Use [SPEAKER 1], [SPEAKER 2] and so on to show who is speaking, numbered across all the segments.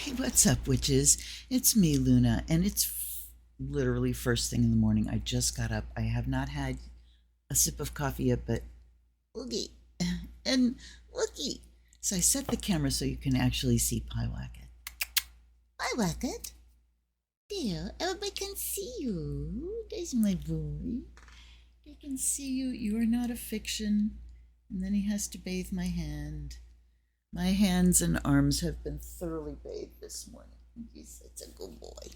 [SPEAKER 1] Hey, what's up, witches? It's me, Luna, and it's literally first thing in the morning. I just got up. I have not had a sip of coffee yet, but looky and looky. So I set the camera so you can actually see Pyewacket. Pyewacket, there, everybody can see you. There's my boy. They can see you. You are not a fiction. And then he has to bathe my hand. My hands and arms have been thoroughly bathed this morning. He's such a good boy.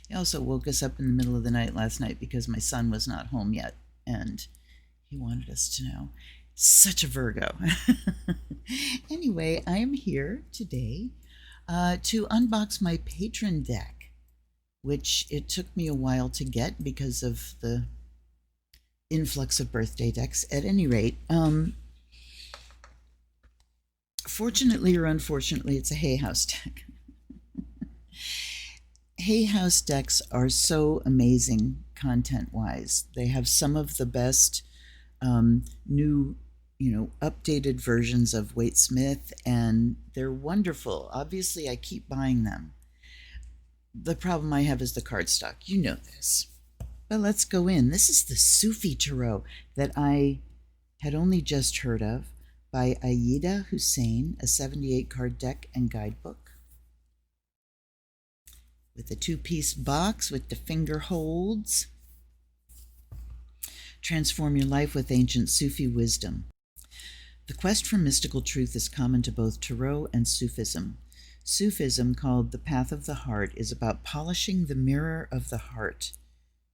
[SPEAKER 1] He also woke us up in the middle of the night last night because my son was not home yet, and he wanted us to know. Such a Virgo. Anyway, I am here today to unbox my patron deck, which it took me a while to get because of the influx of birthday decks. At any rate, fortunately or unfortunately, it's a Hay House deck. Hay House decks are so amazing content-wise. They have some of the best new, updated versions of Waite Smith, and they're wonderful. Obviously, I keep buying them. The problem I have is the cardstock. You know this. But let's go in. This is the Sufi Tarot that I had only just heard of by Aida Hussein, a 78-card deck and guidebook, with a two-piece box with the finger holds. Transform your life with ancient Sufi wisdom. The quest for mystical truth is common to both Tarot and Sufism. Sufism, called the Path of the Heart, is about polishing the mirror of the heart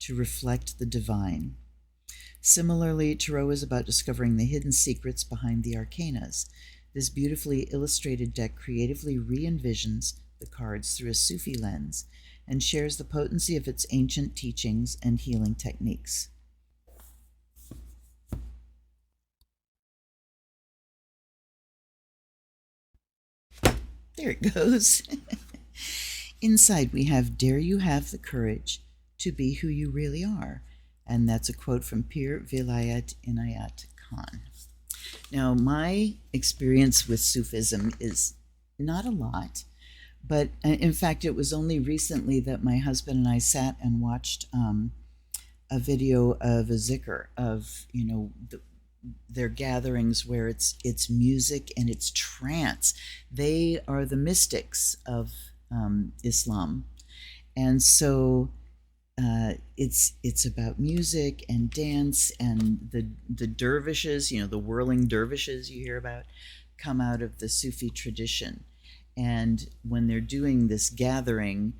[SPEAKER 1] to reflect the divine. Similarly, Tarot is about discovering the hidden secrets behind the arcanas. This beautifully illustrated deck creatively re-envisions the cards through a Sufi lens and shares the potency of its ancient teachings and healing techniques. There it goes. Inside we have, "Dare you have the courage to be who you really are?" And that's a quote from Pir Vilayat Inayat Khan. Now, my experience with Sufism is not a lot, but in fact, it was only recently that my husband and I sat and watched a video of a zikr of, their gatherings where it's music and it's trance. They are the mystics of Islam, and so it's about music and dance, and the dervishes, the whirling dervishes you hear about, come out of the Sufi tradition. And when they're doing this gathering,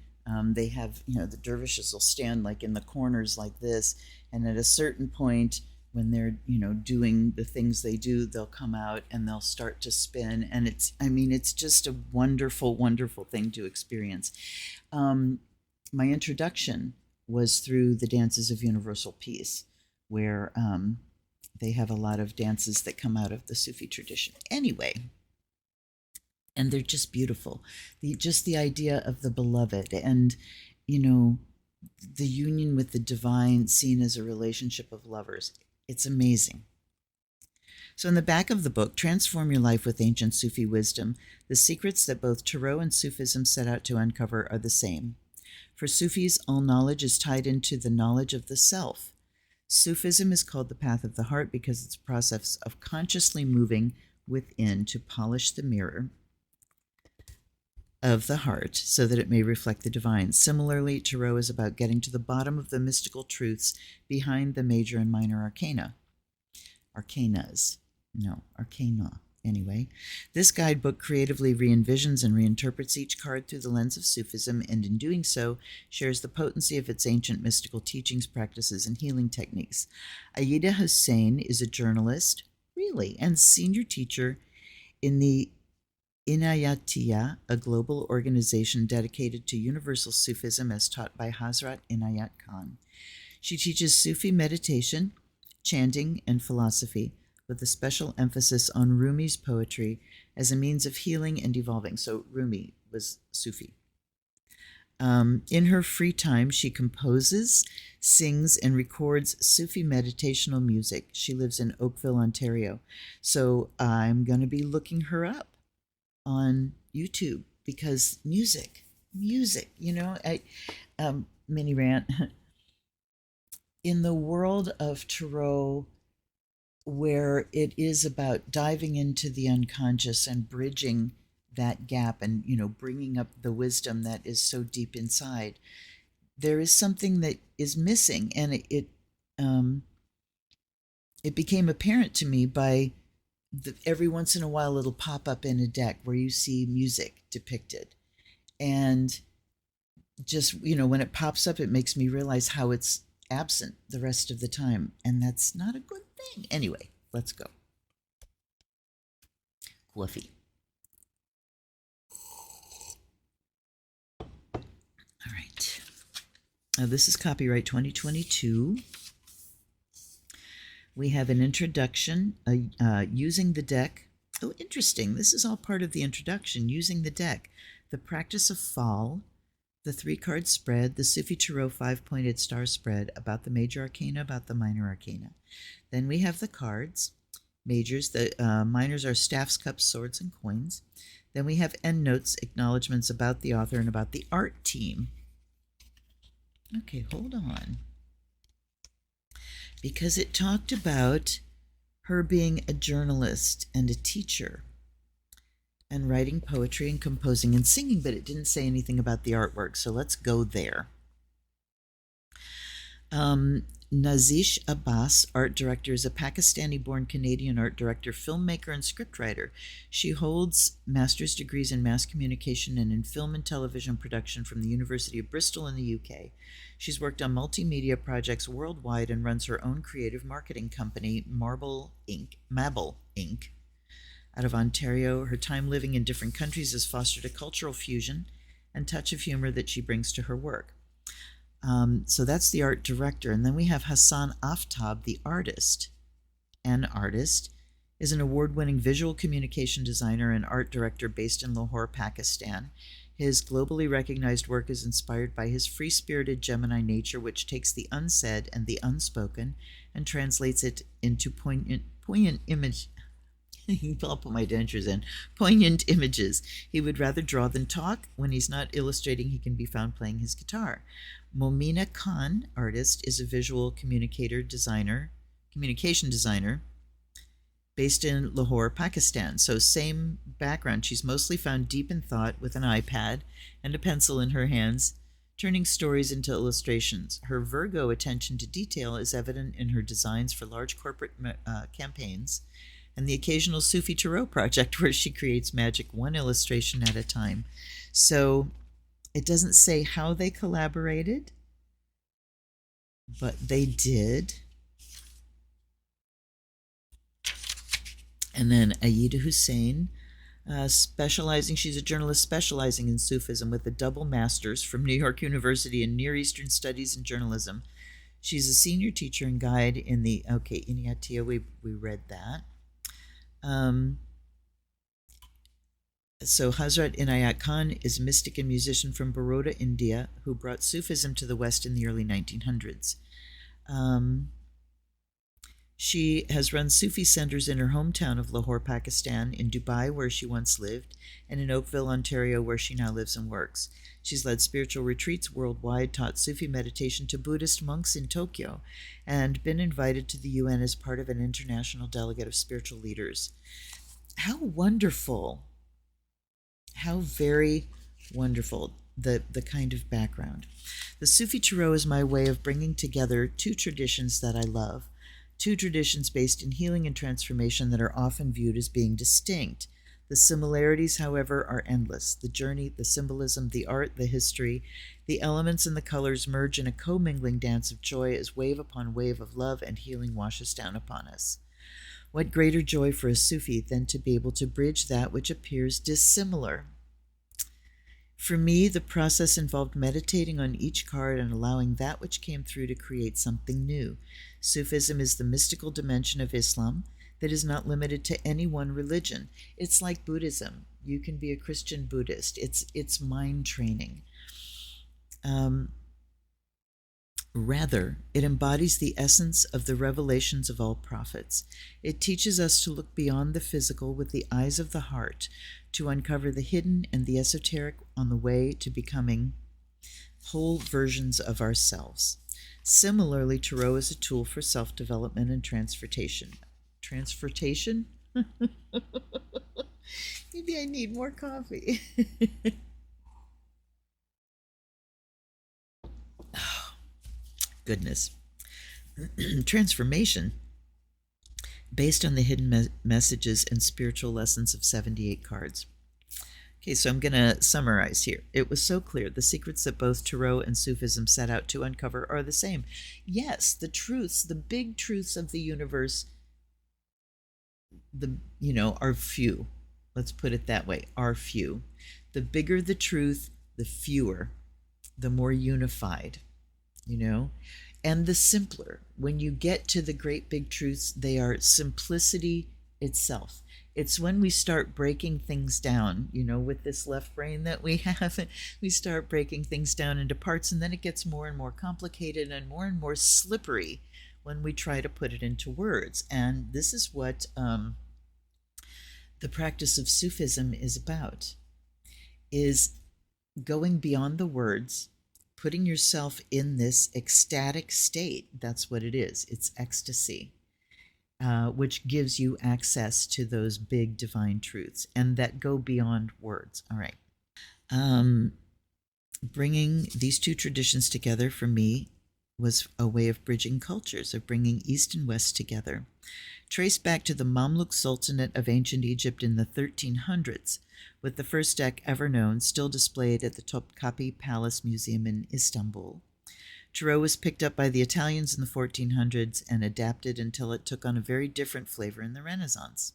[SPEAKER 1] they have, the dervishes will stand like in the corners like this, and at a certain point, when they're, doing the things they do, they'll come out and they'll start to spin. And it's just a wonderful, wonderful thing to experience. My introduction was through the Dances of Universal Peace, where they have a lot of dances that come out of the Sufi tradition. Anyway, and they're just beautiful. Just the idea of the beloved and, the union with the divine seen as a relationship of lovers. It's amazing. So in the back of the book, "Transform Your Life with Ancient Sufi Wisdom," the secrets that both Tarot and Sufism set out to uncover are the same. For Sufis, all knowledge is tied into the knowledge of the self. Sufism is called the Path of the Heart because it's a process of consciously moving within to polish the mirror of the heart so that it may reflect the divine. Similarly, Tarot is about getting to the bottom of the mystical truths behind the major and minor arcana. Arcana. Anyway, this guidebook creatively re-envisions and reinterprets each card through the lens of Sufism, and in doing so, shares the potency of its ancient mystical teachings, practices, and healing techniques. Aida Hussein is a journalist, really, and senior teacher in the Inayatiyya, a global organization dedicated to universal Sufism as taught by Hazrat Inayat Khan. She teaches Sufi meditation, chanting, and philosophy, with a special emphasis on Rumi's poetry as a means of healing and evolving. So Rumi was Sufi. In her free time, she composes, sings, and records Sufi meditational music. She lives in Oakville, Ontario. So I'm going to be looking her up on YouTube because music, mini rant. In the world of tarot, where it is about diving into the unconscious and bridging that gap and, bringing up the wisdom that is so deep inside, there is something that is missing. And it became apparent to me by every once in a while it'll pop up in a deck where you see music depicted. And just, when it pops up, it makes me realize how it's absent the rest of the time. And that's not a good thing. Anyway, let's go. Coffee. All right. This is copyright 2022. We have an introduction, using the deck. Oh, interesting. This is all part of the introduction, using the deck. The practice of fall, the 3-card spread, the Sufi Tarot 5-pointed star spread about the major arcana, about the minor arcana. Then we have the cards, majors. The minors are staffs, cups, swords, and coins. Then we have endnotes, acknowledgments about the author and about the art team. Okay, hold on. Because it talked about her being a journalist and a teacher and writing poetry and composing and singing, but it didn't say anything about the artwork, so let's go there. Nazish Abbas, art director, is a Pakistani-born Canadian art director, filmmaker, and scriptwriter. She holds master's degrees in mass communication and in film and television production from the University of Bristol in the UK. She's worked on multimedia projects worldwide and runs her own creative marketing company, Mabel Inc., out of Ontario. Her time living in different countries has fostered a cultural fusion and touch of humor that she brings to her work. So that's the art director. And then we have Hassan Aftab, the artist. An artist is an award-winning visual communication designer and art director based in Lahore, Pakistan. His globally recognized work is inspired by his free-spirited Gemini nature, which takes the unsaid and the unspoken and translates it into poignant image. I'll put my dentures in. Poignant images. He would rather draw than talk. When he's not illustrating, he can be found playing his guitar. Momina Khan, artist, is a visual communication designer based in Lahore, Pakistan. So same background. She's mostly found deep in thought with an iPad and a pencil in her hands, turning stories into illustrations. Her Virgo attention to detail is evident in her designs for large corporate campaigns and the occasional Sufi Tarot project where she creates magic one illustration at a time. So it doesn't say how they collaborated, but they did. And then Aida Hussein, she's a journalist specializing in Sufism with a double master's from New York University in Near Eastern Studies and Journalism. She's a senior teacher and guide in the, Inayatiya, we read that. So Hazrat Inayat Khan is a mystic and musician from Baroda, India, who brought Sufism to the West in the early 1900s. She has run Sufi centers in her hometown of Lahore, Pakistan, in Dubai, where she once lived, and in Oakville, Ontario, where she now lives and works. She's led spiritual retreats worldwide, taught Sufi meditation to Buddhist monks in Tokyo, and been invited to the UN as part of an international delegate of spiritual leaders. How wonderful. How very wonderful, the kind of background. The Sufi Tarot is my way of bringing together two traditions that I love, two traditions based in healing and transformation that are often viewed as being distinct. The similarities, however, are endless. The journey, the symbolism, the art, the history, the elements and the colors merge in a commingling dance of joy as wave upon wave of love and healing washes down upon us. What greater joy for a Sufi than to be able to bridge that which appears dissimilar? For me, the process involved meditating on each card and allowing that which came through to create something new. Sufism is the mystical dimension of Islam that is not limited to any one religion. It's like Buddhism. You can be a Christian Buddhist. It's mind training. Rather, it embodies the essence of the revelations of all prophets. It teaches us to look beyond the physical with the eyes of the heart, to uncover the hidden and the esoteric on the way to becoming whole versions of ourselves. Similarly, tarot is a tool for self-development and transformation. Transformation? Maybe I need more coffee. Oh, goodness. Transformation, based on the hidden messages and spiritual lessons of 78 cards. Okay, so I'm going to summarize here. It was so clear. The secrets that both Tarot and Sufism set out to uncover are the same. Yes, the truths, the big truths of the universe, are few. Let's put it that way, are few. The bigger the truth, the fewer, the more unified, and the simpler. When you get to the great big truths, they are simplicity itself. It's when we start breaking things down, with this left brain that we have, we start breaking things down into parts, and then it gets more and more complicated and more slippery when we try to put it into words. And this is what the practice of Sufism is about, is going beyond the words, putting yourself in this ecstatic state. That's what it is. It's ecstasy, which gives you access to those big divine truths and that go beyond words. All right. Bringing these two traditions together for me was a way of bridging cultures, of bringing East and West together. Traced back to the Mamluk Sultanate of ancient Egypt in the 1300s, with the first deck ever known still displayed at the Topkapi Palace Museum in Istanbul. Tarot was picked up by the Italians in the 1400s and adapted until it took on a very different flavor in the Renaissance.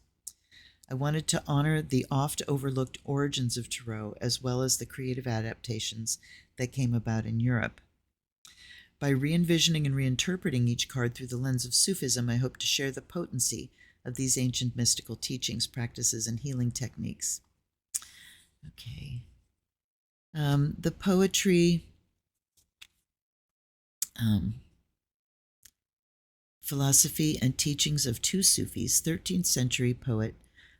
[SPEAKER 1] I wanted to honor the oft-overlooked origins of Tarot as well as the creative adaptations that came about in Europe. By re-envisioning and reinterpreting each card through the lens of Sufism, I hope to share the potency of these ancient mystical teachings, practices, and healing techniques. Okay. The poetry, philosophy, and teachings of two Sufis, 13th century poet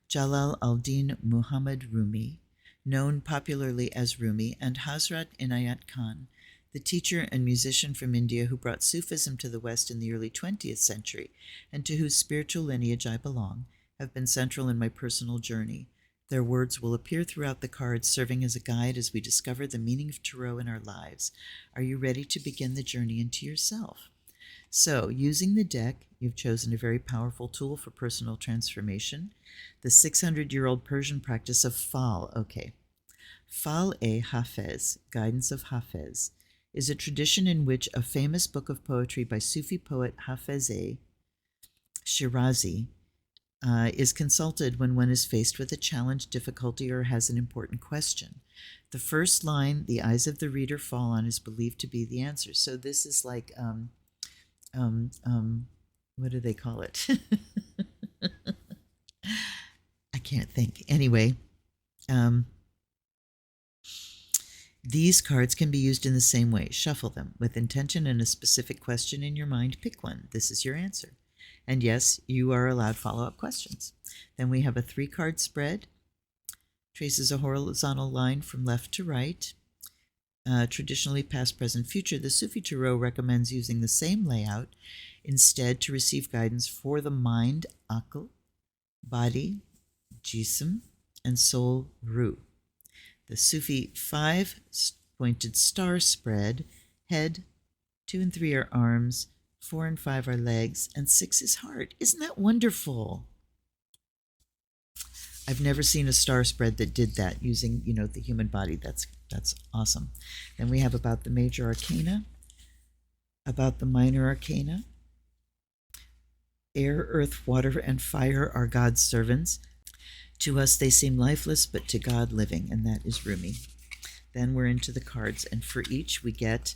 [SPEAKER 1] Jalal al-Din Muhammad Rumi, known popularly as Rumi, and Hazrat Inayat Khan, the teacher and musician from India who brought Sufism to the West in the early 20th century, and to whose spiritual lineage I belong, have been central in my personal journey. Their words will appear throughout the cards, serving as a guide as we discover the meaning of Tarot in our lives. Are you ready to begin the journey into yourself? So, using the deck, you've chosen a very powerful tool for personal transformation, the 600-year-old Persian practice of Fal. Okay. Fal-e-Hafez, guidance of Hafez, is a tradition in which a famous book of poetry by Sufi poet Hafez Shirazi is consulted when one is faced with a challenge, difficulty, or has an important question. The first line, "The eyes of the reader fall on," is believed to be the answer. So this is like, what do they call it? I can't think. Anyway, these cards can be used in the same way. Shuffle them. With intention and a specific question in your mind, pick one. This is your answer. And yes, you are allowed follow-up questions. Then we have a 3-card spread. Traces a horizontal line from left to right. Traditionally, past, present, future. The Sufi Tarot recommends using the same layout instead to receive guidance for the mind, akal, body, jism, and soul, ruh. The Sufi 5-pointed star spread, head, 2 and 3 are arms, 4 and 5 are legs, and 6 is heart. Isn't that wonderful? I've never seen a star spread that did that using, the human body. That's awesome. Then we have about the major arcana, about the minor arcana. Air, earth, water, and fire are God's servants. To us they seem lifeless, but to God living, and that is Rumi. Then we're into the cards, and for each we get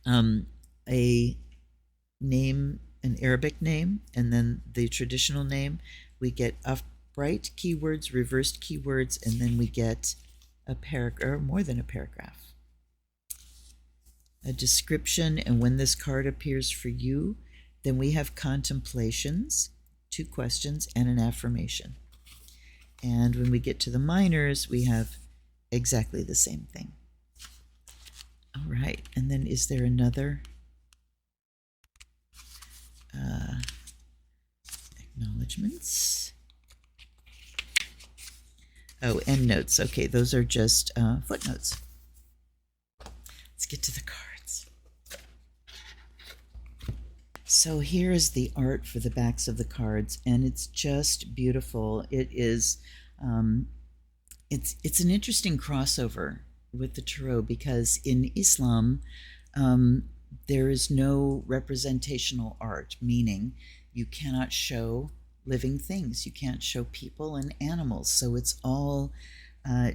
[SPEAKER 1] a name, an Arabic name, and then the traditional name. We get upright keywords, reversed keywords, and then we get a paragraph, or more than a paragraph. A description, and when this card appears for you, then we have contemplations, 2 questions, and an affirmation. And when we get to the minors, we have exactly the same thing. All right, and then is there another acknowledgements? Oh, endnotes. Okay, those are just footnotes. Let's get to the cards. So here is the art for the backs of the cards, and it's just beautiful. It is, it's an interesting crossover with the tarot, because in Islam, there is no representational art, meaning you cannot show living things. You can't show people and animals. So it's all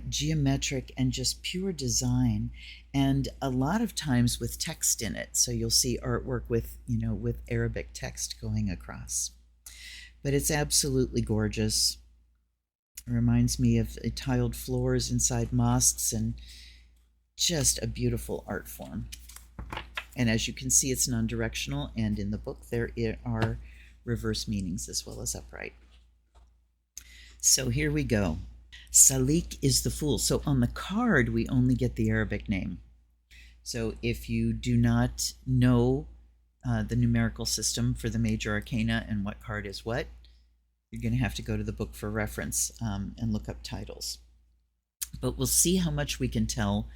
[SPEAKER 1] geometric and just pure design, and a lot of times with text in it. So you'll see artwork with, with Arabic text going across. But it's absolutely gorgeous. It reminds me of tiled floors inside mosques, and just a beautiful art form. And as you can see, it's non-directional, and in the book there are reverse meanings as well as upright. So here we go. Salik is the Fool. So on the card, we only get the Arabic name. So if you do not know the numerical system for the major arcana and what card is what, you're going to have to go to the book for reference and look up titles. But we'll see how much we can tell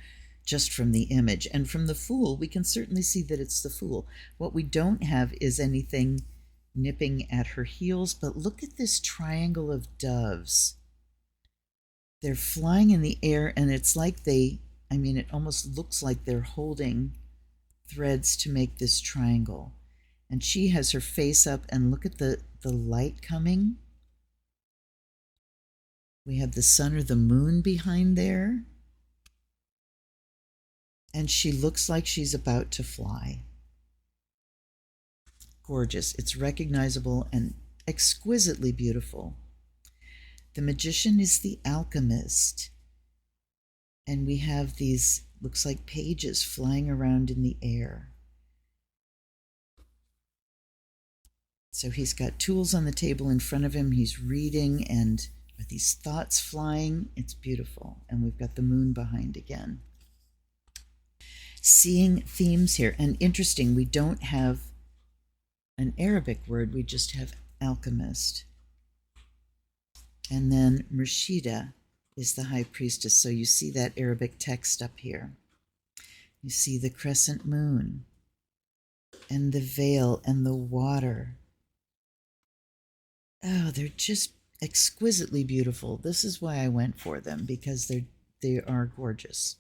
[SPEAKER 1] just from the image. And from the Fool, we can certainly see that it's the Fool. What we don't have is anything nipping at her heels, but look at this triangle of doves. They're flying in the air, and it's like it almost looks like they're holding threads to make this triangle. And she has her face up, and look at the light coming. We have the sun or the moon behind there. And she looks like she's about to fly. Gorgeous. It's recognizable and exquisitely beautiful. The magician is the alchemist. And we have these, looks like pages flying around in the air. So he's got tools on the table in front of him. He's reading, and are these thoughts flying? It's beautiful. And we've got the moon behind again. Seeing themes here. And interesting, we don't have an Arabic word. We just have alchemist. And then Murshida is the high priestess. So you see that Arabic text up here. You see the crescent moon and the veil and the water. Oh, they're just exquisitely beautiful. This is why I went for them, because they are gorgeous.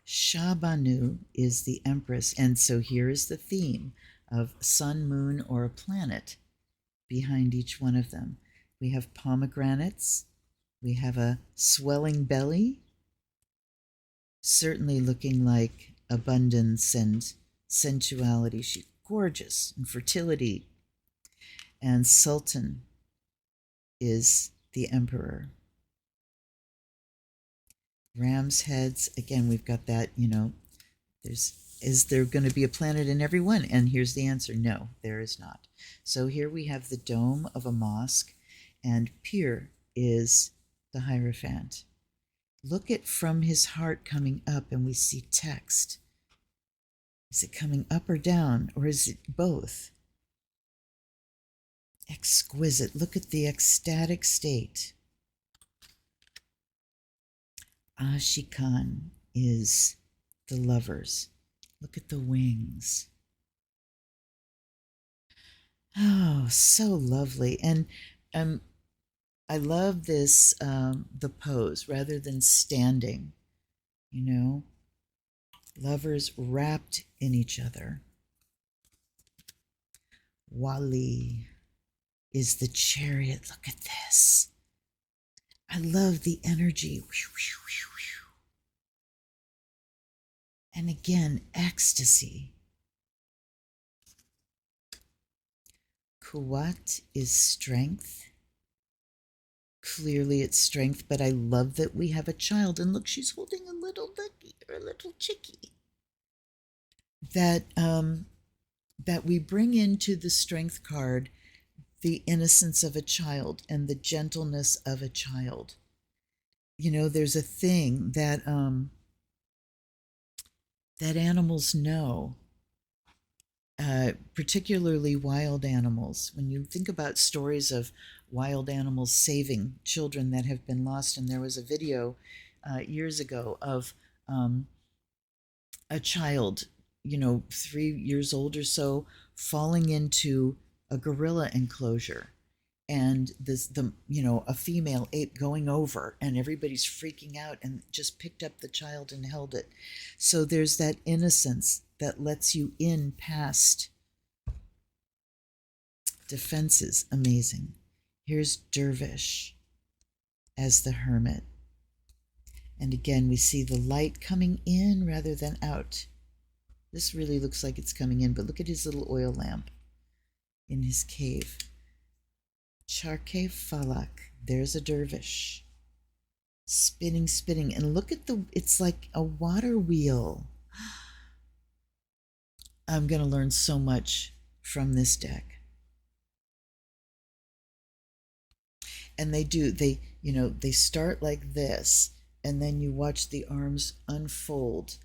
[SPEAKER 1] Shabanu is the empress, and so here is the theme of sun, moon, or a planet behind each one of them. We have pomegranates. We have a swelling belly, certainly looking like abundance and sensuality. She's gorgeous, and fertility. And Sultan is the emperor. Ram's heads, again, we've got that, is there going to be a planet in every one? And here's the answer: no, there is not. So here we have the dome of a mosque, and Pir is the Hierophant. Look at from his heart coming up, and we see text. Is it coming up or down, or is it both? Exquisite. Look at the ecstatic state. Ashikan is the lovers. Look at the wings. Oh, so lovely. And I love this, the pose, rather than standing, lovers wrapped in each other. Wali is the chariot. Look at this. I love the energy. And again, ecstasy. Kuwat is strength. Clearly it's strength, but I love that we have a child. And look, she's holding a little ducky, or a little chickie. That we bring into the strength card the innocence of a child and the gentleness of a child. You know, there's a thing that that animals know, particularly wild animals. When you think about stories of wild animals saving children that have been lost, and there was a video years ago of a child, 3 years old or so, falling into a gorilla enclosure, and a female ape going over, and everybody's freaking out, and just picked up the child and held it. So there's that innocence that lets you in past defenses. Amazing. Here's Dervish as the hermit. And again, we see the light coming in rather than out. This really looks like it's coming in, but look at his little oil lamp in his cave. Charke Falak, there's a dervish. Spinning, spinning, and look at it's like a water wheel. I'm going to learn so much from this deck. And they start like this, and then you watch the arms unfold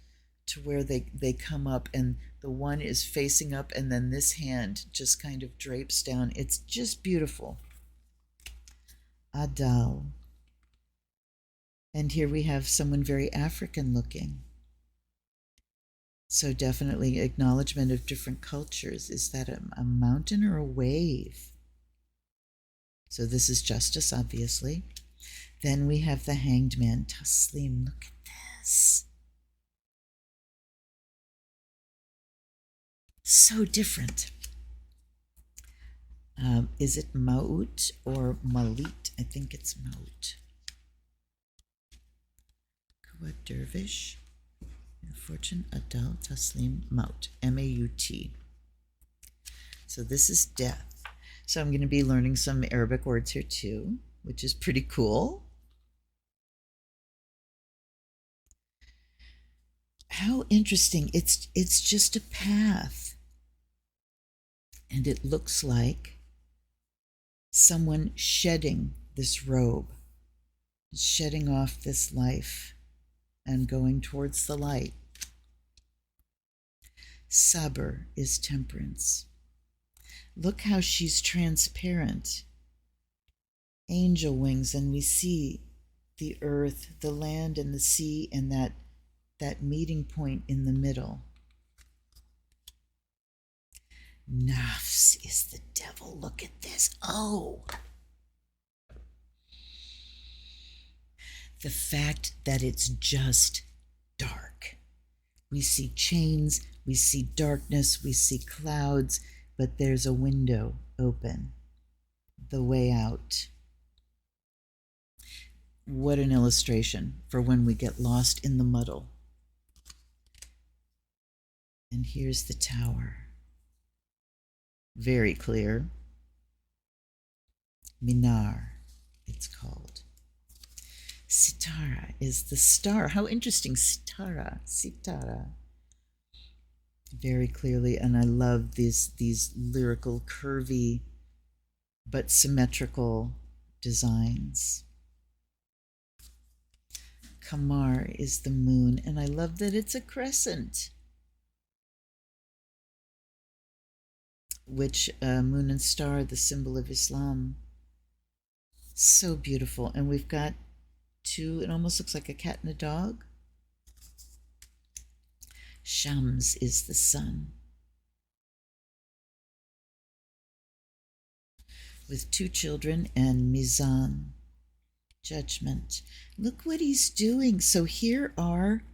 [SPEAKER 1] to where they come up, and the one is facing up, and then this hand just kind of drapes down. It's just beautiful. Adal. And here we have someone very African looking. So definitely acknowledgement of different cultures. Is that a mountain or a wave? So this is justice, obviously. Then we have the Hanged Man, Taslim. Look at this. So different. Is it Maut or Malit? I think it's Maut. Kuwa Dervish. Fortune, Adal, Taslim, Maut. M-A-U-T. So this is death. So I'm going to be learning some Arabic words here too, which is pretty cool. How interesting. It's just a path. And it looks like someone shedding this robe, shedding off this life and going towards the light. Sabr is temperance. Look how she's transparent. Angel wings, and we see the earth, the land, and the sea, and that meeting point in the middle. Nafs is the devil. Look at this. Oh! The fact that it's just dark. We see chains, we see darkness, we see clouds, but there's a window open. The way out. What an illustration for when we get lost in the muddle. And here's the tower. Very clear. Minar, it's called. Sitara is the star. How interesting. Sitara. Very clearly, and I love these lyrical, curvy, but symmetrical designs. Kamar is the moon, and I love that it's a crescent. Which moon and star, the symbol of Islam. So beautiful. And we've got two, it almost looks like a cat and a dog. Shams is the sun. With two children, and Mizan, judgment. Look what he's doing. So here are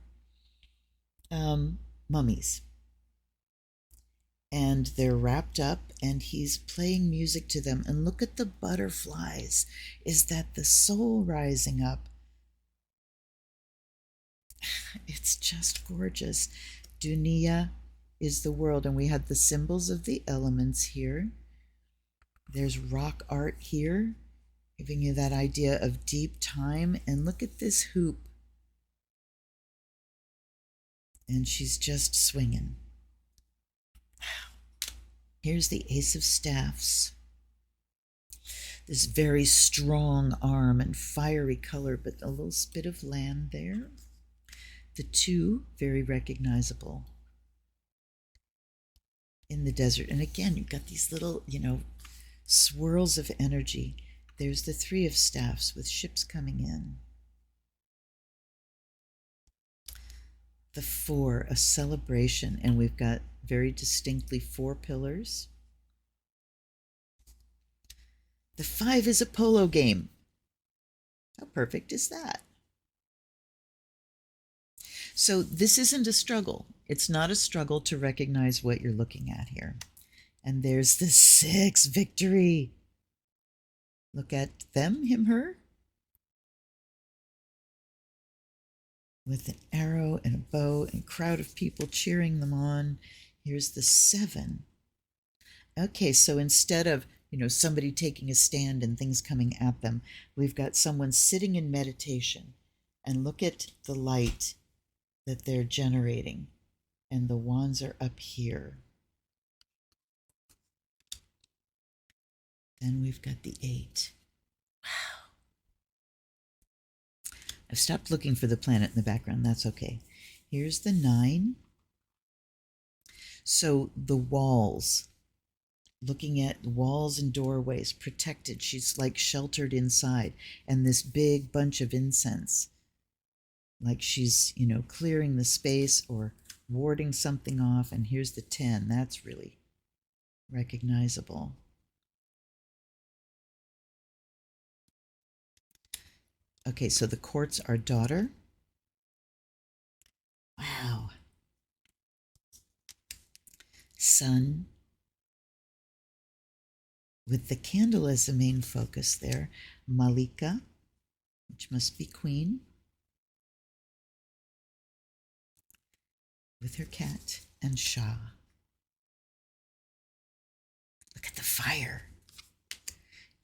[SPEAKER 1] mummies. And they're wrapped up, and he's playing music to them. And look at the butterflies. Is that the soul rising up? It's just gorgeous. Dunia is the world, and we have the symbols of the elements here. There's rock art here, giving you that idea of deep time. And look at this hoop. And she's just swinging. Here's the Ace of Staffs. This very strong arm and fiery color, but a little spit of land there. The 2, very recognizable in the desert. And again, you've got these little, swirls of energy. There's the 3 of staffs with ships coming in. The 4, a celebration, and we've got very distinctly 4 pillars. The 5 is a polo game. How perfect is that? So this isn't a struggle. It's not a struggle to recognize what you're looking at here. And there's the 6, victory. Look at them, him, her. With an arrow and a bow and a crowd of people cheering them on. Here's the 7. Okay, so instead of, somebody taking a stand and things coming at them, we've got someone sitting in meditation. And look at the light that they're generating. And the wands are up here. Then we've got the 8. Wow. I've stopped looking for the planet in the background. That's okay. Here's the 9. So the walls, looking at walls and doorways, protected. She's like sheltered inside. And this big bunch of incense, like she's, clearing the space or warding something off. And here's the 10. That's really recognizable. Okay, so the quartz are daughter. Wow. Sun. With the candle as the main focus there. Malika, which must be queen. With her cat. And Shah. Look at the fire.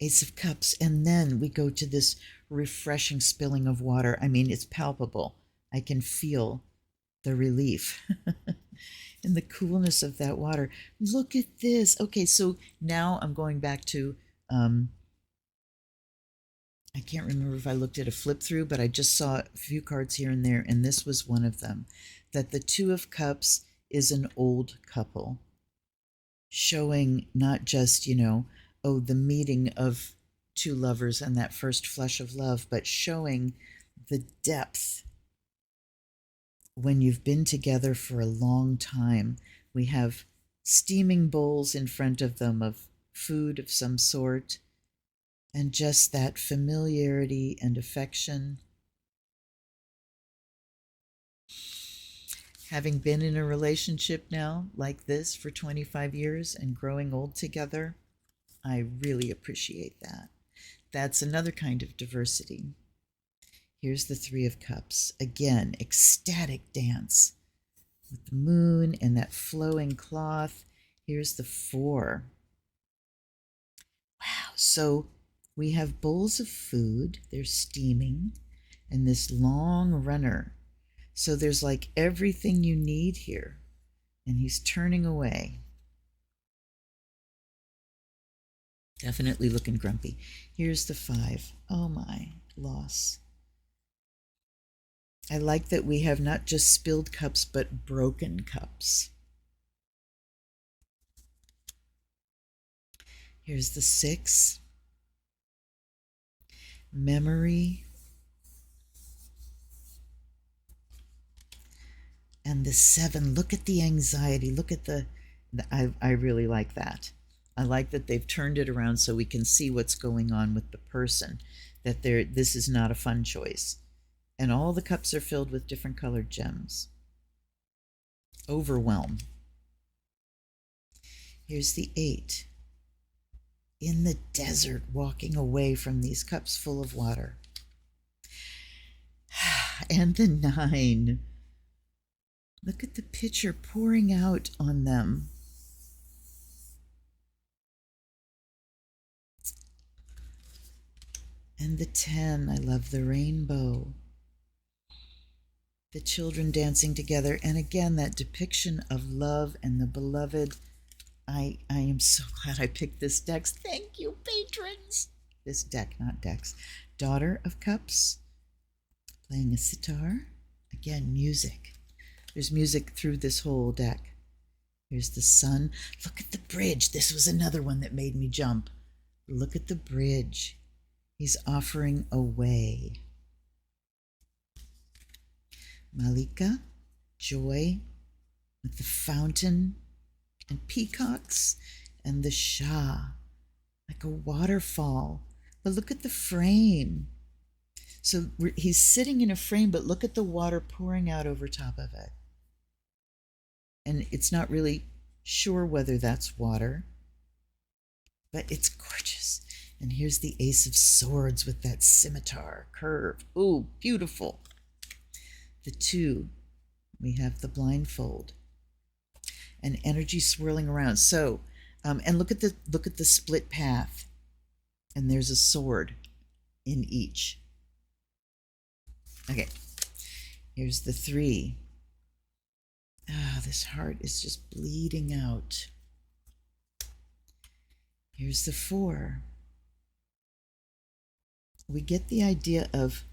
[SPEAKER 1] Ace of Cups. And then we go to this refreshing spilling of water. I mean, it's palpable. I can feel the relief and the coolness of that water. Look at this. Okay, so now I'm going back to, I can't remember if I looked at a flip through, but I just saw a few cards here and there, and this was one of them. That the 2 of Cups is an old couple, showing not just, the meeting of 2 lovers and that first flush of love, but showing the depth when you've been together for a long time. We have steaming bowls in front of them of food of some sort, and just that familiarity and affection. Having been in a relationship now like this for 25 years and growing old together, I really appreciate that. That's another kind of diversity. Here's the 3 of Cups. Again, ecstatic dance with the moon and that flowing cloth. Here's the 4. Wow. So we have bowls of food. They're steaming. And this long runner. So there's like everything you need here. And he's turning away. Definitely looking grumpy. Here's the 5. Oh my, loss. I like that we have not just spilled cups, but broken cups. Here's the 6. Memory. And the 7. Look at the anxiety. Look at I really like that. I like that they've turned it around so we can see what's going on with the person, that this is not a fun choice. And all the cups are filled with different colored gems. Overwhelm. Here's the 8. In the desert, walking away from these cups full of water. And the 9. Look at the picture pouring out on them. And the 10, I love the rainbow. The children dancing together. And again, that depiction of love and the beloved. I am so glad I picked this deck. Thank you, patrons. this deck, not decks. Daughter of Cups, playing a sitar. Again, music. There's music through this whole deck. Here's the Sun. Look at the bridge. This was another one that made me jump. Look at the bridge. He's offering a way. Malika, joy, with the fountain and peacocks, and the Shah, like a waterfall. But look at the frame. So he's sitting in a frame, but look at the water pouring out over top of it. And it's not really sure whether that's water, but it's gorgeous. And here's the Ace of Swords with that scimitar curve. Ooh, beautiful. The 2, we have the blindfold and energy swirling around. So, and look at the split path, and there's a sword in each. Okay, here's the 3. This heart is just bleeding out. Here's the 4. We get the idea of,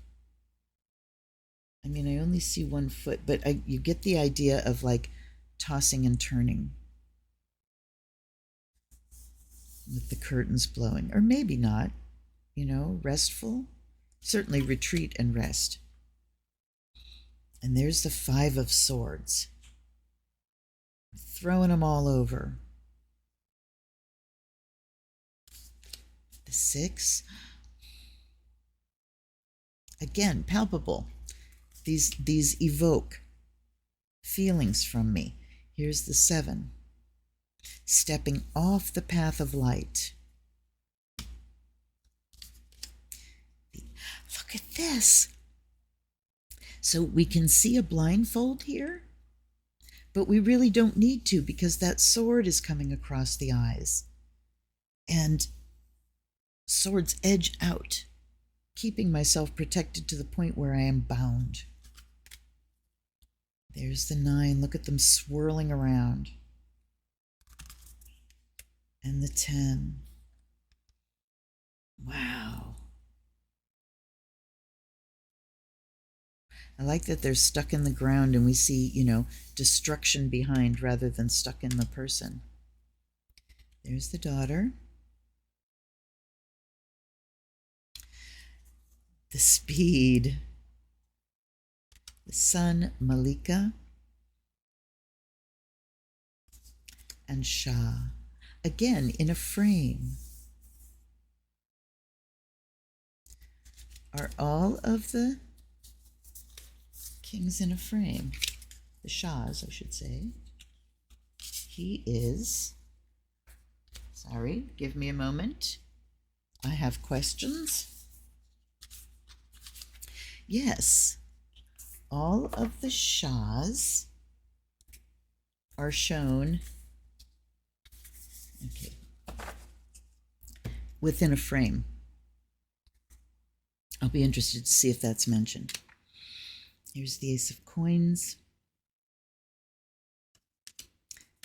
[SPEAKER 1] I mean, I only see one foot, but you get the idea of like tossing and turning with the curtains blowing, or maybe not, restful. Certainly retreat and rest. And there's the 5 of Swords, throwing them all over. The 6, again, palpable. These evoke feelings from me. Here's the 7, stepping off the path of light. Look at this. So we can see a blindfold here, but we really don't need to, because that sword is coming across the eyes. And swords edge out, keeping myself protected to the point where I am bound. There's the 9. Look at them swirling around. And the 10. Wow. I like that they're stuck in the ground and we see, destruction behind rather than stuck in the person. There's the daughter. The speed. The Sun, Malika, and Shah, again in a frame. Are all of the kings in a frame? The Shahs, I should say. He is, sorry, give me a moment. I have questions. Yes. All of the Shahs are shown, okay, within a frame. I'll be interested to see if that's mentioned. Here's the Ace of Coins,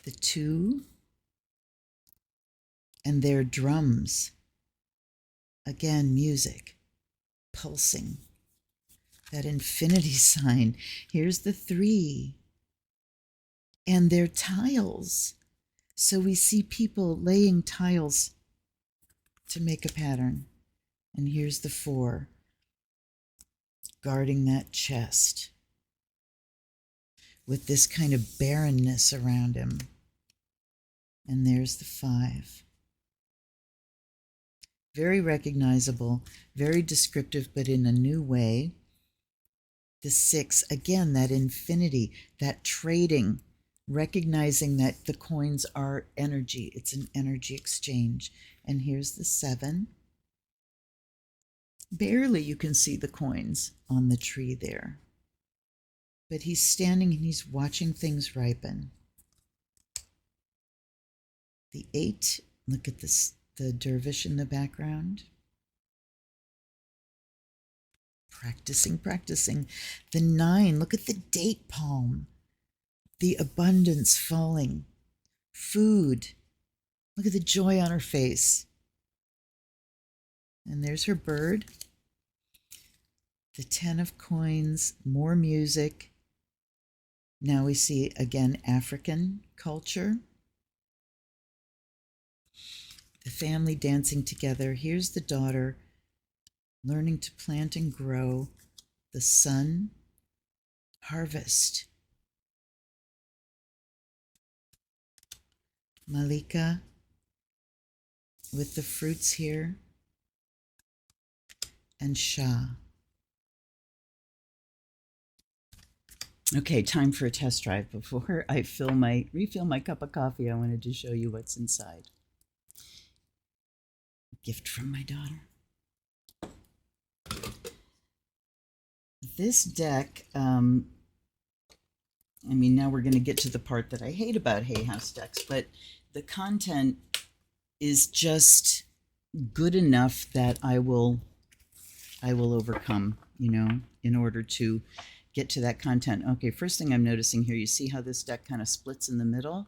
[SPEAKER 1] the 2, and their drums. Again, music, pulsing. That infinity sign. Here's the 3. And they're tiles. So we see people laying tiles to make a pattern. And here's the 4, guarding that chest with this kind of barrenness around him. And there's the 5. Very recognizable, very descriptive, but in a new way. The 6, again, that infinity, that trading, recognizing that the coins are energy. It's an energy exchange. And here's the 7. Barely you can see the coins on the tree there. But he's standing and he's watching things ripen. The 8, look at this, the dervish in the background. Practicing. The 9, look at the date palm. The abundance falling. Food. Look at the joy on her face. And there's her bird. The 10 of coins, more music. Now we see, again, African culture. The family dancing together. Here's the daughter learning to plant and grow. The sun, harvest. Malika with the fruits here. And Shah. Okay, time for a test drive. Before I refill my cup of coffee, I wanted to show you what's inside. Gift from my daughter. This deck, I mean, now we're going to get to the part that I hate about Hay House decks, but the content is just good enough that I will overcome, you know, in order to get to that content. Okay, first thing I'm noticing here, you see how this deck kind of splits in the middle?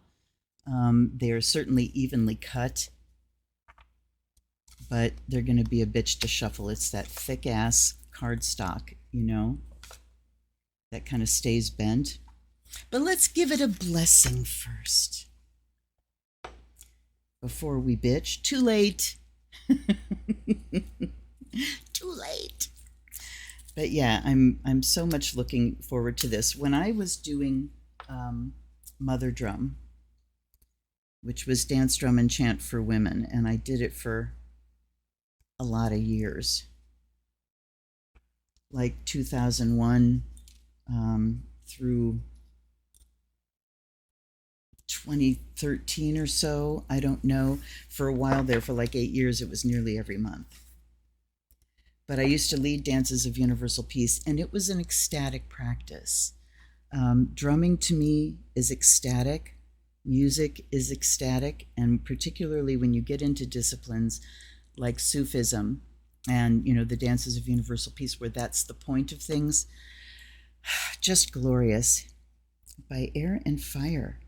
[SPEAKER 1] They are certainly evenly cut, but they're going to be a bitch to shuffle. It's that thick-ass cardstock, you know, that kind of stays bent. But let's give it a blessing first before we bitch. Too late. Too late. But yeah, I'm so much looking forward to this. When I was doing Mother Drum, which was dance, drum, and chant for women, and I did it for a lot of years, like 2001 through 2013 or so. I don't know. For a while there, for like 8 years, it was nearly every month. But I used to lead dances of universal peace, and it was an ecstatic practice. Drumming to me is ecstatic. Music is ecstatic, and particularly when you get into disciplines like Sufism and, you know, the dances of universal peace, where that's the point of things, just glorious. By air and fire,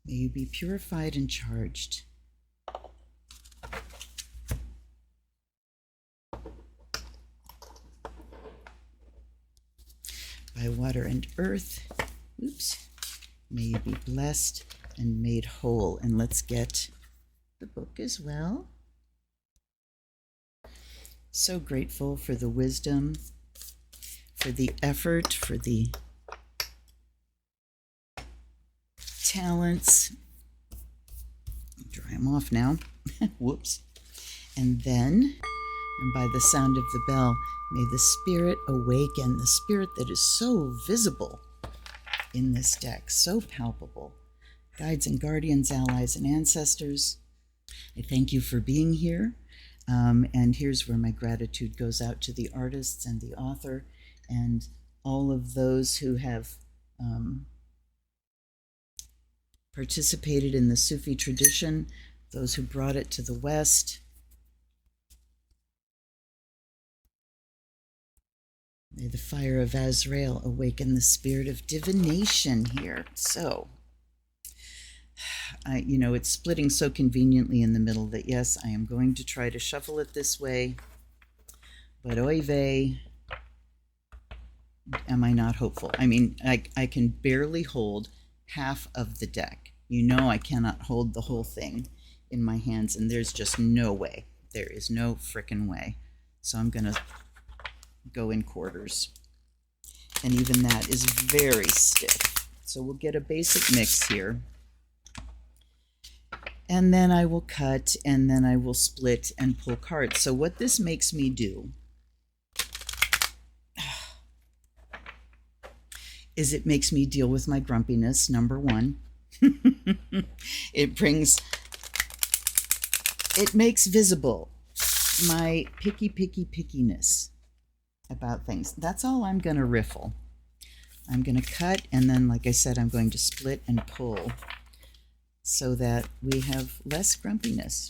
[SPEAKER 1] may you be purified and charged. By water and earth, oops, may you be blessed and made whole. And let's get the book as well. So grateful for the wisdom, for the effort, for the talents. Dry them off now. Whoops. And then, and by the sound of the bell, may the spirit awaken, the spirit that is so visible in this deck, so palpable. Guides and guardians, allies and ancestors, I thank you for being here. And here's where my gratitude goes out to the artists and the author and all of those who have participated in the Sufi tradition, those who brought it to the West. May the fire of Azrael awaken the spirit of divination here. So, you know, it's splitting so conveniently in the middle that, yes, I am going to try to shuffle it this way. But oy vey, am I not hopeful? I mean, I can barely hold half of the deck. You know I cannot hold the whole thing in my hands, and there's just no way. There is no frickin' way. So I'm going to go in quarters. And even that is very stiff. So we'll get a basic mix here. And then I will cut, and then I will split and pull cards. So what this makes me do is it makes me deal with my grumpiness, number one. It makes visible my pickiness about things. That's all I'm going to riffle. I'm going to cut, and then, like I said, I'm going to split and pull so that we have less grumpiness.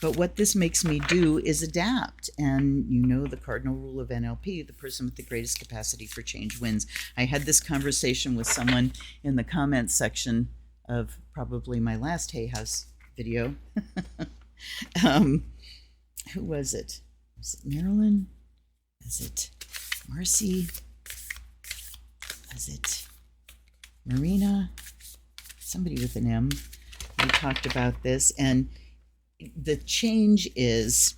[SPEAKER 1] But what this makes me do is adapt. And you know the cardinal rule of NLP, the person with the greatest capacity for change wins. I had this conversation with someone in the comments section of probably my last Hay House video. Who was it? Is it Marilyn? Is it Marcy? Is it Marina? Somebody with an M. We talked about this, and the change is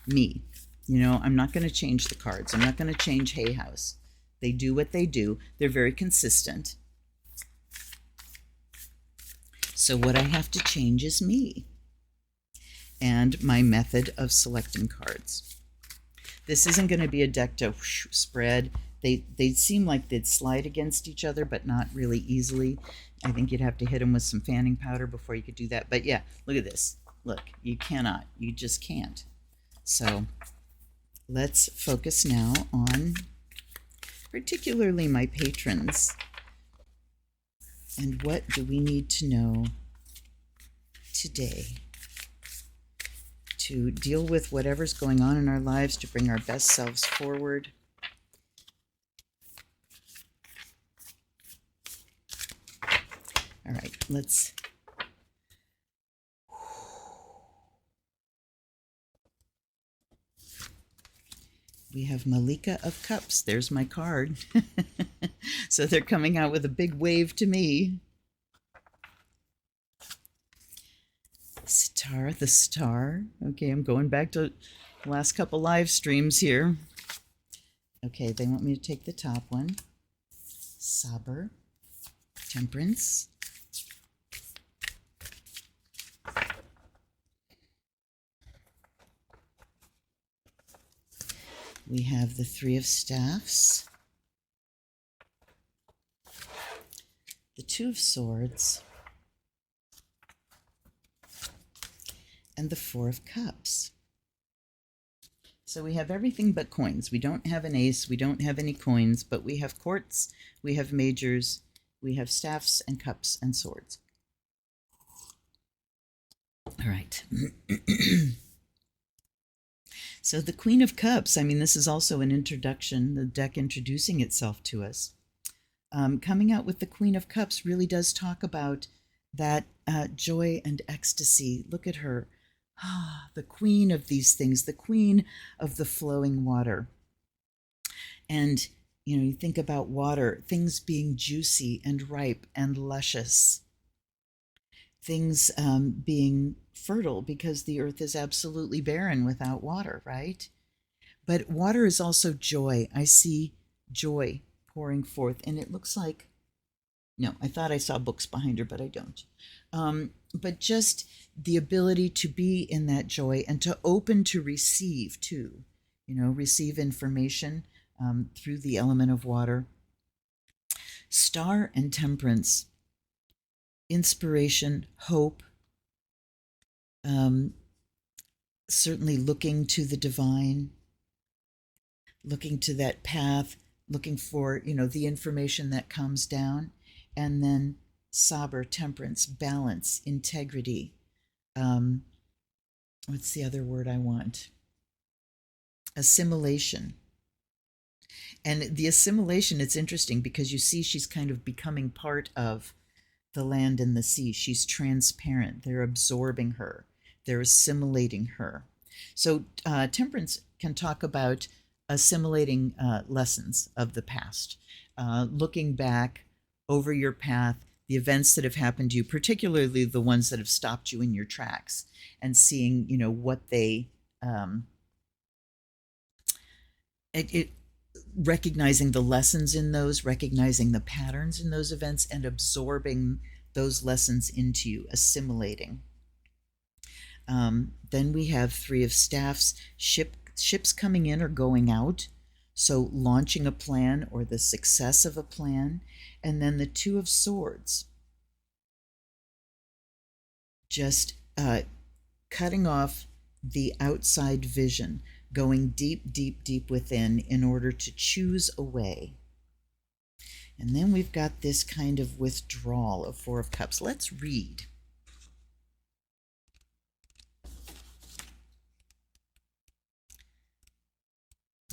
[SPEAKER 1] me. You know, I'm not going to change the cards. I'm not going to change Hay House. They do what they do. They're very consistent. So what I have to change is me and my method of selecting cards. This isn't going to be a deck to spread. They seem like they'd slide against each other, but not really easily. I think you'd have to hit them with some fanning powder before you could do that. But yeah, look at this. Look, you cannot. You just can't. So let's focus now on particularly my patrons. And what do we need to know today to deal with whatever's going on in our lives, to bring our best selves forward? All right, let's... We have Malika of Cups. There's my card. So they're coming out with a big wave to me. Sitar, the star. Okay, I'm going back to the last couple live streams here. Okay, they want me to take the top one. Sabr, Temperance. We have the Three of Staffs, the Two of Swords, and the Four of Cups. So we have everything but coins. We don't have an ace, we don't have any coins, but we have courts, we have majors, we have staffs and cups and swords. All right. So the Queen of Cups, I mean, this is also an introduction, the deck introducing itself to us. Coming out with the Queen of Cups really does talk about that joy and ecstasy. Look at her. The queen of these things, the queen of the flowing water. And, you know, you think about water, things being juicy and ripe and luscious. Things being fertile because the earth is absolutely barren without water, right? But water is also joy. I see joy pouring forth, and it looks like, no, I thought I saw books behind her, but I don't. But just the ability to be in that joy and to open to receive too, you know, receive information through the element of water. Star and Temperance, inspiration, hope, certainly looking to the divine, looking to that path, looking for, you know, the information that comes down. And then Sabr, Temperance, balance, integrity. What's the other word I want? Assimilation. And the assimilation, it's interesting because you see she's kind of becoming part of the land and the sea. She's transparent. They're absorbing her. They're assimilating her. So Temperance can talk about assimilating lessons of the past, looking back over your path, the events that have happened to you, particularly the ones that have stopped you in your tracks, and seeing, you know, what they, recognizing the lessons in those, recognizing the patterns in those events, and absorbing those lessons into you, assimilating. Then we have Three of Staffs, ships coming in or going out, so launching a plan or the success of a plan. And then the Two of Swords, just cutting off the outside vision, going deep, deep, deep within in order to choose a way. And then we've got this kind of withdrawal of Four of Cups. Let's read.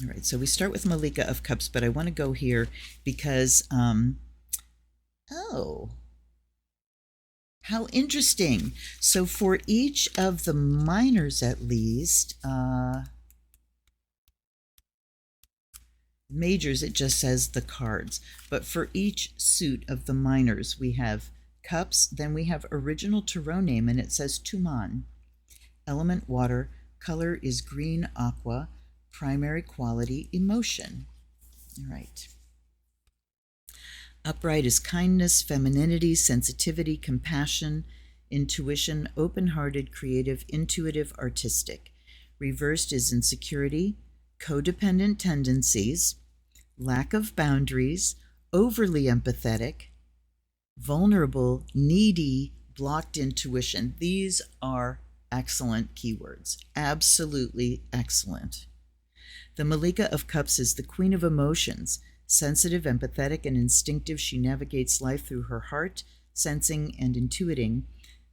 [SPEAKER 1] All right, so we start with Malika of Cups, but I want to go here because, oh, how interesting. So for each of the minors, at least, Majors, it just says the cards. But for each suit of the minors, we have cups, then we have original tarot name, and it says Tuman. Element water, color is green aqua, primary quality emotion. All right. Upright is kindness, femininity, sensitivity, compassion, intuition, open-hearted, creative, intuitive, artistic. Reversed is insecurity, codependent tendencies, lack of boundaries, overly empathetic, vulnerable, needy, blocked intuition. These are excellent keywords. Absolutely excellent. The Malika of Cups is the queen of emotions. Sensitive, empathetic, and instinctive, she navigates life through her heart, sensing and intuiting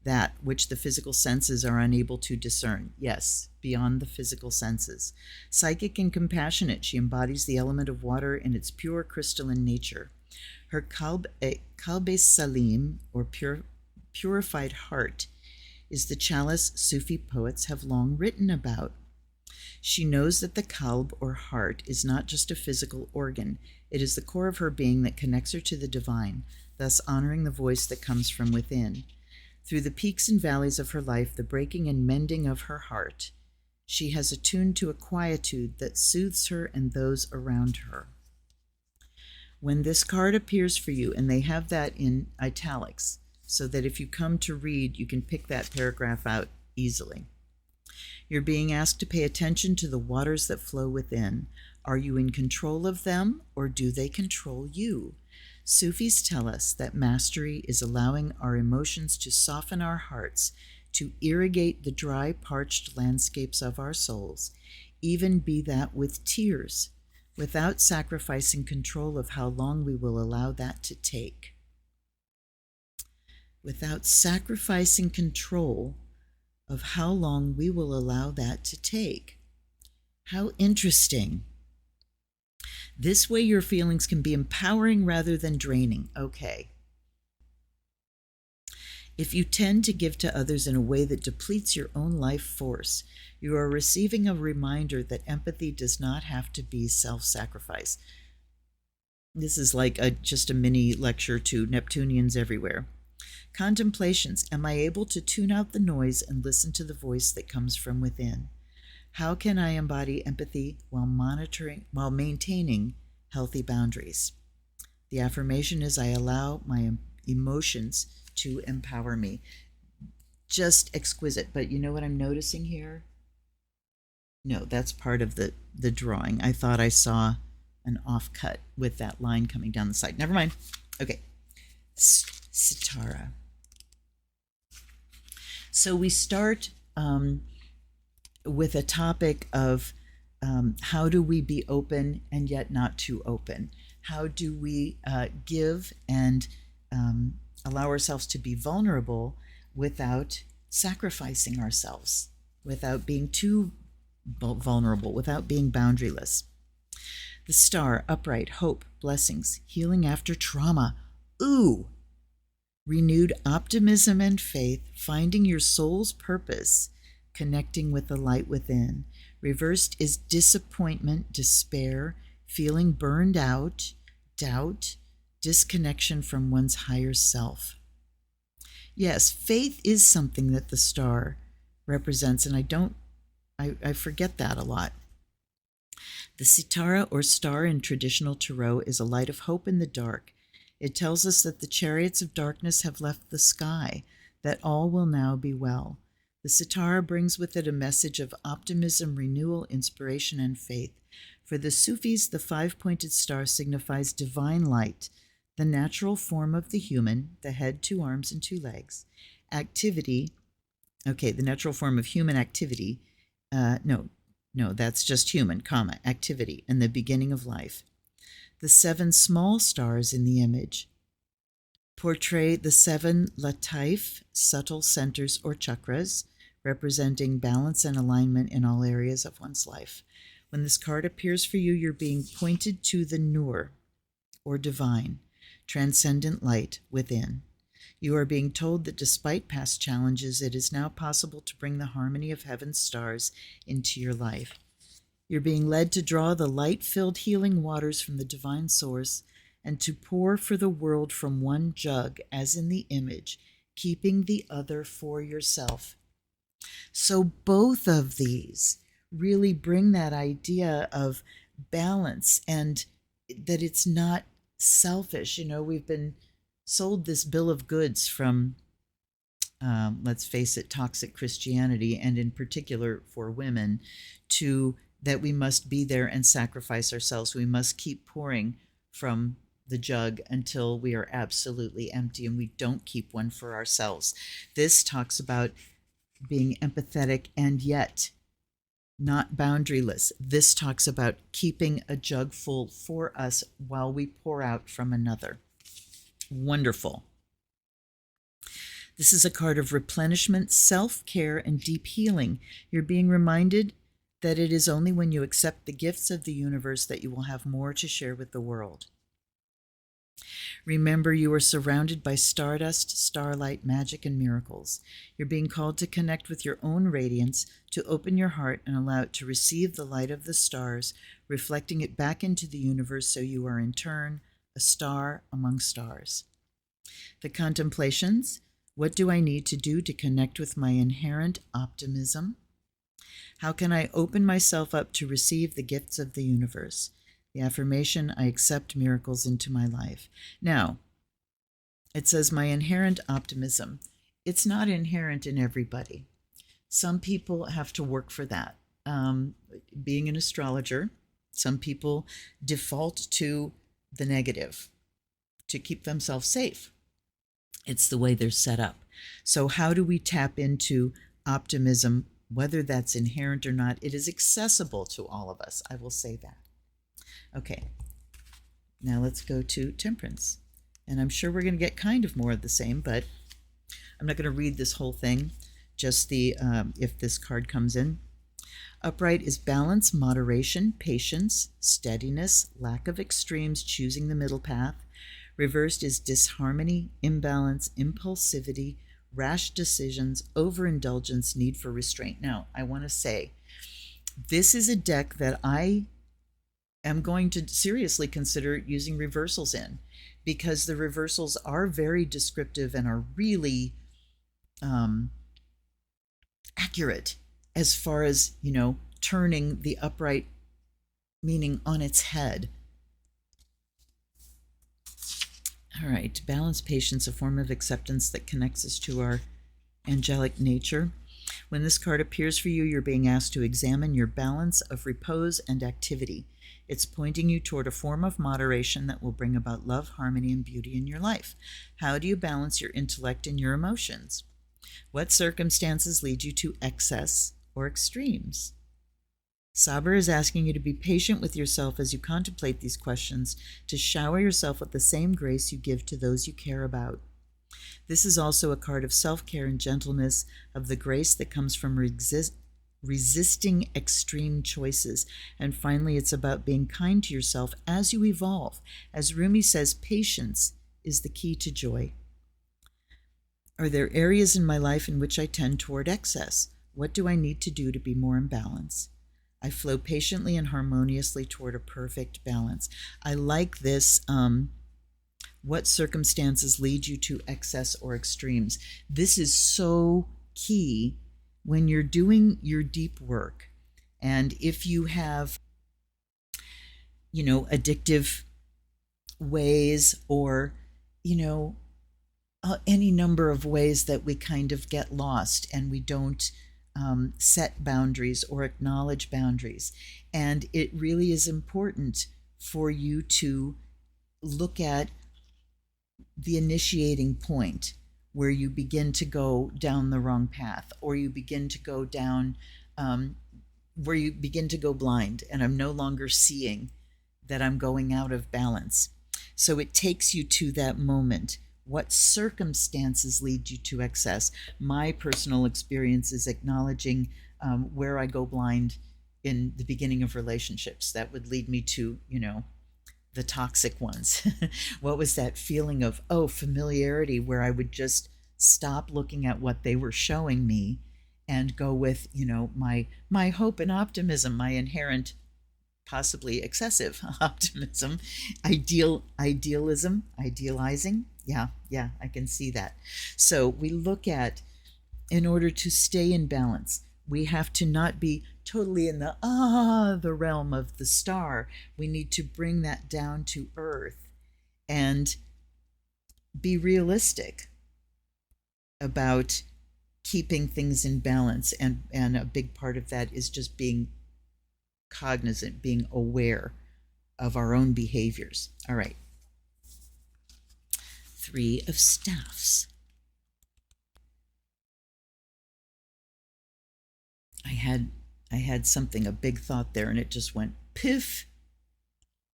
[SPEAKER 1] that which the physical senses are unable to discern. Yes, beyond the physical senses. Psychic and compassionate, she embodies the element of water in its pure crystalline nature. Her Kalbe Salim, or purified heart, is the chalice Sufi poets have long written about. She knows that the kalb, or heart, is not just a physical organ. It is the core of her being that connects her to the divine, thus honoring the voice that comes from within. Through the peaks and valleys of her life, the breaking and mending of her heart, she has attuned to a quietude that soothes her and those around her. When this card appears for you, and they have that in italics, so that if you come to read, you can pick that paragraph out easily. You're being asked to pay attention to the waters that flow within. Are you in control of them, or do they control you? Sufis tell us that mastery is allowing our emotions to soften our hearts, to irrigate the dry, parched landscapes of our souls, even be that with tears, without sacrificing control of how long we will allow that to take. Without sacrificing control of how long we will allow that to take. How interesting. This way your feelings can be empowering rather than draining. Okay. If you tend to give to others in a way that depletes your own life force, you are receiving a reminder that empathy does not have to be self-sacrifice. This is like just a mini lecture to Neptunians everywhere. Contemplations. Am I able to tune out the noise and listen to the voice that comes from within? How can I embody empathy while maintaining healthy boundaries? The affirmation is, I allow my emotions to empower me. Just exquisite. But you know what I'm noticing here? No, that's part of the drawing. I thought I saw an offcut with that line coming down the side. Never mind. Okay. Sitara. So we start with a topic of how do we be open and yet not too open? How do we give and allow ourselves to be vulnerable without sacrificing ourselves, without being too vulnerable, without being boundaryless? The star, upright, hope, blessings, healing after trauma. Ooh! Renewed optimism and faith, finding your soul's purpose, connecting with the light within. Reversed is disappointment, despair, feeling burned out, doubt, disconnection from one's higher self. Yes, faith is something that the star represents, and I forget that a lot. The sitara, or star in traditional tarot, is a light of hope in the dark. It tells us that the chariots of darkness have left the sky, that all will now be well. The sitara brings with it a message of optimism, renewal, inspiration, and faith. For the Sufis, the five-pointed star signifies divine light, the natural form of the human, the head, 2 arms, and 2 legs. Activity, okay, the natural form of human activity, no, that's just human, activity, and the beginning of life. The 7 small stars in the image portray the 7 lataif, subtle centers or chakras, representing balance and alignment in all areas of one's life. When this card appears for you, you're being pointed to the Nur, or divine, transcendent light within. You are being told that despite past challenges, it is now possible to bring the harmony of heaven's stars into your life. You're being led to draw the light-filled healing waters from the divine source and to pour for the world from one jug, as in the image, keeping the other for yourself. So both of these really bring that idea of balance, and that it's not selfish. We've been sold this bill of goods from, let's face it, toxic Christianity, and in particular for women, to that we must be there and sacrifice ourselves. We must keep pouring from the jug until we are absolutely empty, and we don't keep one for ourselves. This talks about being empathetic and yet not boundaryless. This talks about keeping a jug full for us while we pour out from another. Wonderful. This is a card of replenishment, self-care, and deep healing. You're being reminded that it is only when you accept the gifts of the universe that you will have more to share with the world. Remember, you are surrounded by stardust, starlight, magic, and miracles. You're being called to connect with your own radiance, to open your heart and allow it to receive the light of the stars, reflecting it back into the universe so you are in turn a star among stars. The contemplations: what do I need to do to connect with my inherent optimism? How can I open myself up to receive the gifts of the universe? The affirmation: I accept miracles into my life. Now, it says my inherent optimism. It's not inherent in everybody. Some people have to work for that. Being an astrologer, some people default to the negative to keep themselves safe. It's the way they're set up. So how do we tap into optimism, whether that's inherent or not? It is accessible to all of us. I will say that. Okay, now let's go to Temperance. And I'm sure we're going to get kind of more of the same, but I'm not going to read this whole thing, just the if this card comes in. Upright is balance, moderation, patience, steadiness, lack of extremes, choosing the middle path. Reversed is disharmony, imbalance, impulsivity, rash decisions, overindulgence, need for restraint. Now, I want to say, this is a deck that I am going to seriously consider using reversals in, because the reversals are very descriptive and are really accurate as far as, turning the upright meaning on its head. All right, balance, patience, a form of acceptance that connects us to our angelic nature. When this card appears for you, you're being asked to examine your balance of repose and activity. It's pointing you toward a form of moderation that will bring about love, harmony, and beauty in your life. How do you balance your intellect and your emotions? What circumstances lead you to excess or extremes? Saber is asking you to be patient with yourself as you contemplate these questions, to shower yourself with the same grace you give to those you care about. This is also a card of self-care and gentleness, of the grace that comes from resisting extreme choices. And finally, it's about being kind to yourself as you evolve. As Rumi says, patience is the key to joy. Are there areas in my life in which I tend toward excess? What do I need to do to be more in balance? I flow patiently and harmoniously toward a perfect balance. I like this. What circumstances lead you to excess or extremes? This is so key when you're doing your deep work. And if you have, addictive ways, or, any number of ways that we kind of get lost and we don't set boundaries or acknowledge boundaries. And it really is important for you to look at the initiating point where you begin to go down the wrong path, or you begin to go down where you begin to go blind, and I'm no longer seeing that I'm going out of balance. So it takes you to that moment. What circumstances lead you to excess? My personal experience is acknowledging where I go blind in the beginning of relationships. That would lead me to, the toxic ones. What was that feeling of, familiarity, where I would just stop looking at what they were showing me and go with, my hope and optimism, my inherent, possibly excessive optimism, idealizing. Yeah, I can see that. So we look at, in order to stay in balance, we have to not be totally in the realm of the star. We need to bring that down to earth and be realistic about keeping things in balance. And a big part of that is just being cognizant, being aware of our own behaviors. All right. 3 of Staffs. I had something, a big thought there, and it just went piff.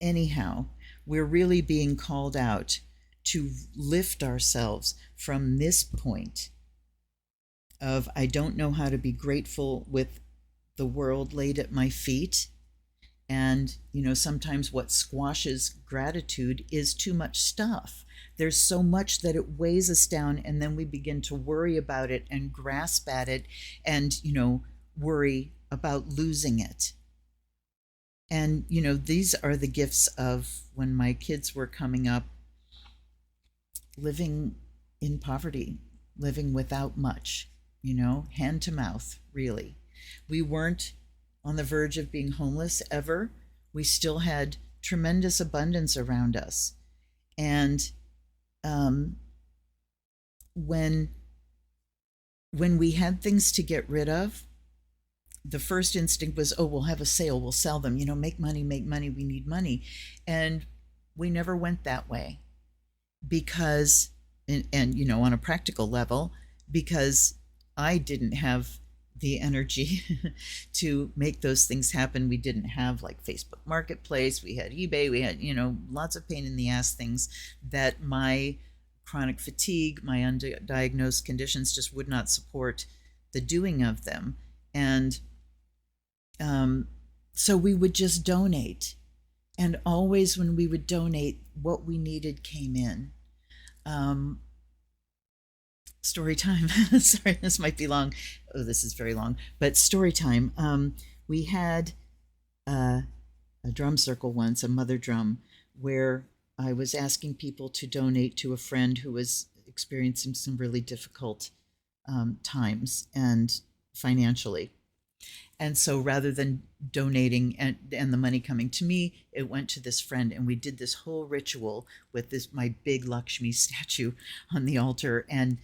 [SPEAKER 1] Anyhow, we're really being called out to lift ourselves from this point of, I don't know how to be grateful with the world laid at my feet. And, sometimes what squashes gratitude is too much stuff. There's so much that it weighs us down, and then we begin to worry about it and grasp at it and, worry about losing it. And, these are the gifts of when my kids were coming up, living in poverty, living without much, hand to mouth, really. We weren't on the verge of being homeless ever. We still had tremendous abundance around us. And when we had things to get rid of, the first instinct was, oh, we'll have a sale, we'll sell them, make money, we need money. And we never went that way because, and on a practical level, because I didn't have the energy to make those things happen. We didn't have like Facebook Marketplace, we had eBay, we had, lots of pain in the ass things that my chronic fatigue, my undiagnosed conditions just would not support the doing of them. And so we would just donate. And always when we would donate, what we needed came in. Story time. Sorry, this might be long. Oh, this is very long. But story time. We had a drum circle once, a mother drum, where I was asking people to donate to a friend who was experiencing some really difficult times and financially. And so rather than donating and the money coming to me, it went to this friend, and we did this whole ritual with my big Lakshmi statue on the altar, and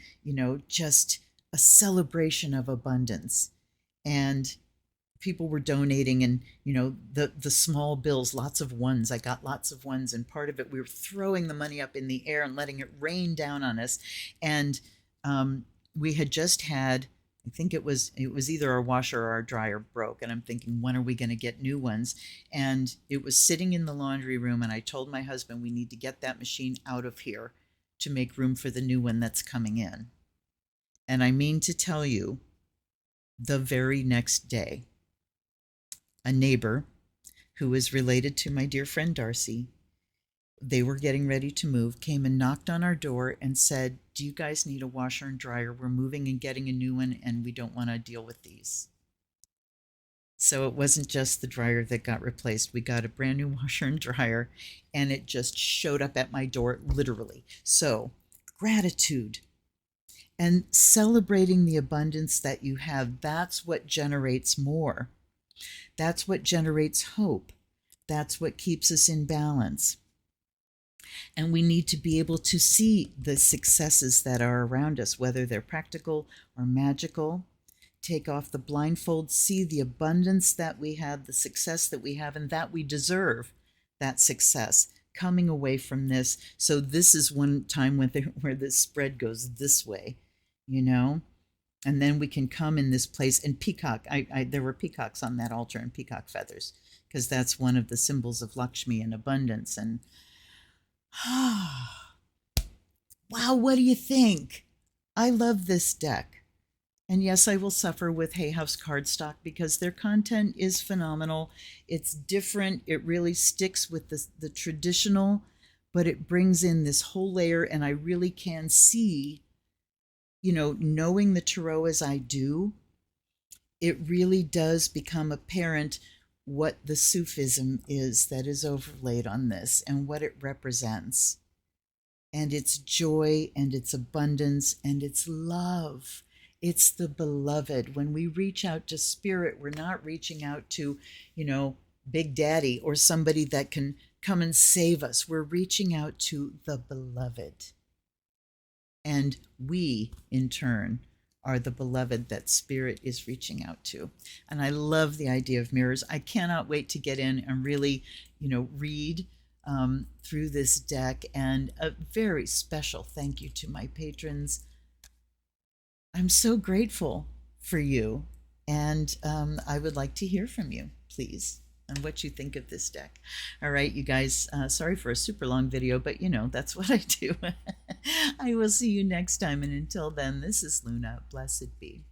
[SPEAKER 1] just a celebration of abundance. And people were donating, and the small bills, lots of ones. I got lots of ones, and part of it we were throwing the money up in the air and letting it rain down on us. And we had just had, I think it was either our washer or our dryer broke, and I'm thinking, when are we going to get new ones? And it was sitting in the laundry room, and I told my husband, we need to get that machine out of here to make room for the new one that's coming in. And I mean to tell you, the very next day, a neighbor who is related to my dear friend Darcy, they were getting ready to move, came and knocked on our door and said, do you guys need a washer and dryer? We're moving and getting a new one, and we don't want to deal with these. So it wasn't just the dryer that got replaced. We got a brand new washer and dryer, and it just showed up at my door, literally. So gratitude and celebrating the abundance that you have, that's what generates more. That's what generates hope. That's what keeps us in balance. And we need to be able to see the successes that are around us, whether they're practical or magical. Take off the blindfold, see the abundance that we have, the success that we have, and that we deserve that success coming away from this. So this is one time where the spread goes this way, and then we can come in this place and peacock. There were peacocks on that altar and peacock feathers, because that's one of the symbols of Lakshmi and abundance. And wow, what do you think? I love this deck. And yes, I will suffer with Hay House cardstock because their content is phenomenal. It's different. It really sticks with the traditional, but it brings in this whole layer, and I really can see, knowing the tarot as I do, it really does become apparent what the Sufism is that is overlaid on this and what it represents. And its joy and its abundance and its love. It's the beloved. When we reach out to spirit, we're not reaching out to, Big Daddy or somebody that can come and save us. We're reaching out to the beloved. And we, in turn, are the beloved that spirit is reaching out to. And I love the idea of mirrors. I cannot wait to get in and really, read through this deck. And a very special thank you to my patrons. I'm so grateful for you. And I would like to hear from you, please, and what you think of this deck. All right, you guys, sorry for a super long video, but that's what I do. I will see you next time. And until then, this is Luna. Blessed be.